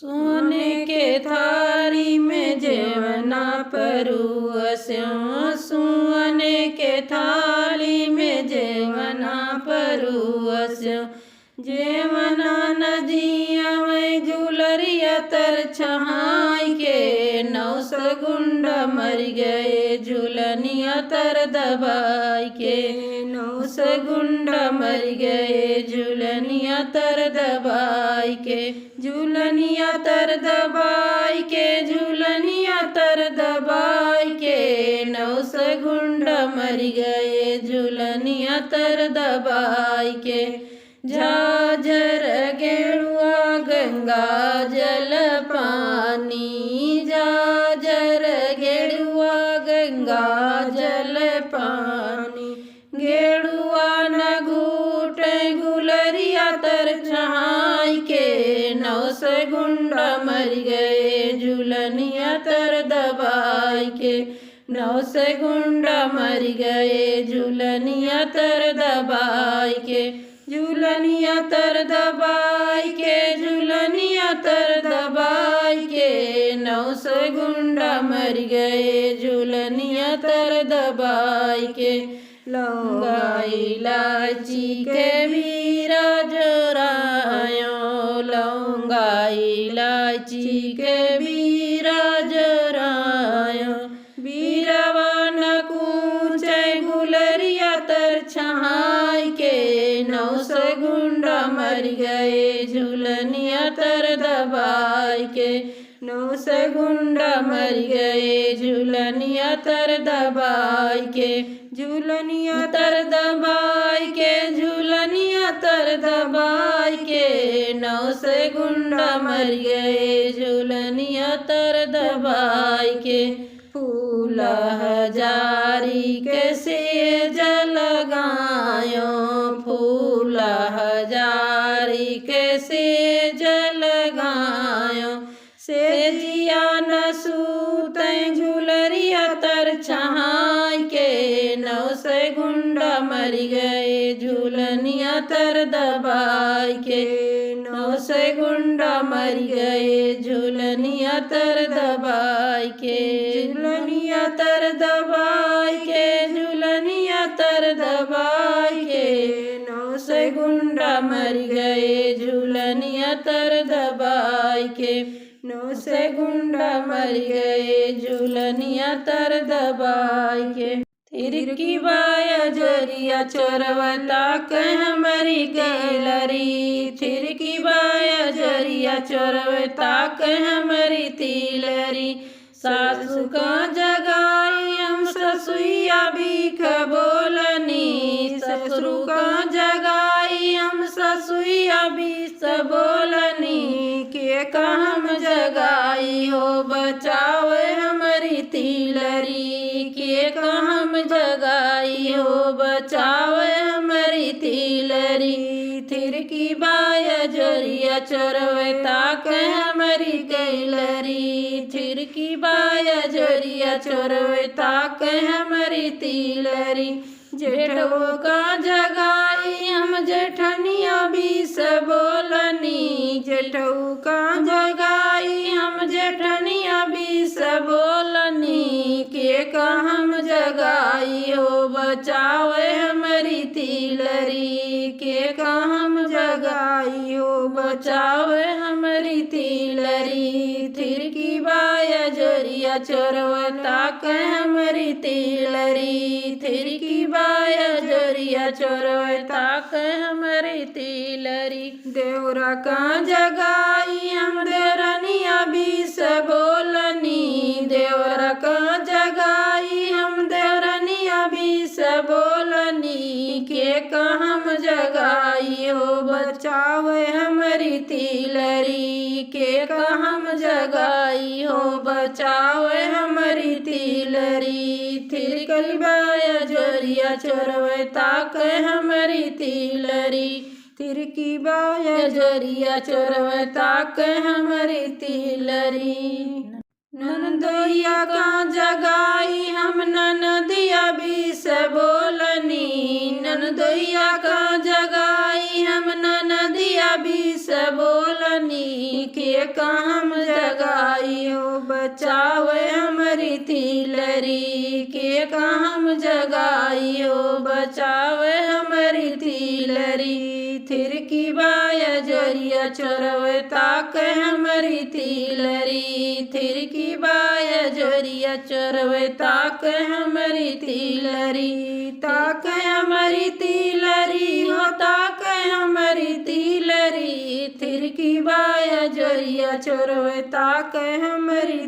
सोने के थाली में जेवना परोस्यो, सोने के थाली में जेवना परोस्यो। जेवना नदिया में झूलरिया तर छहाई के, 900 गुंडा मर गए झूलनिया तर दबाई के। 900 गुंडा मर गए झूलनिया तर दबाई के। झूलनिया तर दबाई के, झूलनिया तर दबाई के। 900 गुंडा मर गए झूलनिया तर दबाई के। झाझर गेरुआ गंगा जल पानी, झाझर गेरुआ गंगा जल पानी। गेरुआ न घूटे गुलरिया तर छहाई के, 900 गुंडा मर गए झूलनिया तर दबाई के। 900 गुंडा मर गए झूलनिया तर दबाई के। झूलनिया तर दबाई के, झूलनिया तर दबाई के। 900 गुंडा मर गए झूलनिया तर दबाई के। लौंगा इलायची के बीरा जरायो, लौंगा इलायची के बीरा जरायो। बीरवा न कूचे गुलरिया तर छहाई के, 900 गुंडा मर गए झूलनिया तर दबाई के। 900 गुंडा मर गए झूलनिया तर दबाई के। झूलनिया तर दबाई के, झूलनिया तर दबाई के। 900 गुंडा मर गए झूलनिया तर दबाई के। फूल हजारी के सेज लगायो, फूल हजारी के सेज लगायो। सेजिया न सूते झूलरिया तर छहाई के, 900 गुंडा मर गए झूलनिया तर दबाई के। 900 गुंडा मर गए झूलनिया तर दबाई के। झूलनिया तर दबाई के, झूलनिया तर दबाई के। 900 गुंडा मर गए झूलनिया तर दबाई के। 900 गुंडा मर गए झूलनिया तर दबाई के। तिरकी बाया जरिया चोरवता कह मरी तिलरी, तिरकी बाया जरिया चोरवता कह मरी तिलरी। सासू का जगाई हम ससुइया भीख बोलनी, ससुर का जगाई हम ससुइया भीख बोलनी। के कहम जगाई हो बचावे हमारी तिलरी, के कहम जगाई हो बचावे हमारी तिलरी। तिरकी बाया जोरिया चोरवे ताक हमारी तिलरी, तिरकी बाया जोरिया चोरवे ताक हमारी तिलरी। जेठो का जगाई हम जेठनिया बीस बोलनी, जेठो का जगाई हम जेठनिया बीस बोलनी। के कहम जगाई हो बचावे हमारी तिलरी, के कहम जगाई हो बचावे हमारी तिलरी। तिरकी बाया जोरिया चोरवता कह हमारी तिलरी, तिरकी बाया जोरिया चोरवता कह हमारी तिलरी। देवरा का जगाई हम देवरनिया बीस बोलनी, देवरा का जगाई हम देवरनिया बीस बोलनी। के कहम जगाई हो बचावे हमारी तिलरी, के कहम जगाई हो बचावे हमारी तिलरी। तिरकी बाया जोरिया चोरवे ताक हमारी तिलरी, तिरकी बाया जोरिया चोरवे ताक हमारी तिलरी। ननदोइया का जगाई हम ननदिया बीस बोलनी, ननदोइया का जगाई हम ननदिया बीस बोलनी। के कहाँ तिलरी के काम जगाइयो बचावे हमारी तिलरी थिरकी बाया जोरिया चोरवे ताक हमारी तिलरी थिरकी बाया जोरिया चोरवे ताक हमारी तिलरी ताक हमारी तिलरी हो ताक हमारी तिलरी थिरकी बाया जोरिया चोरवे ताक हमारी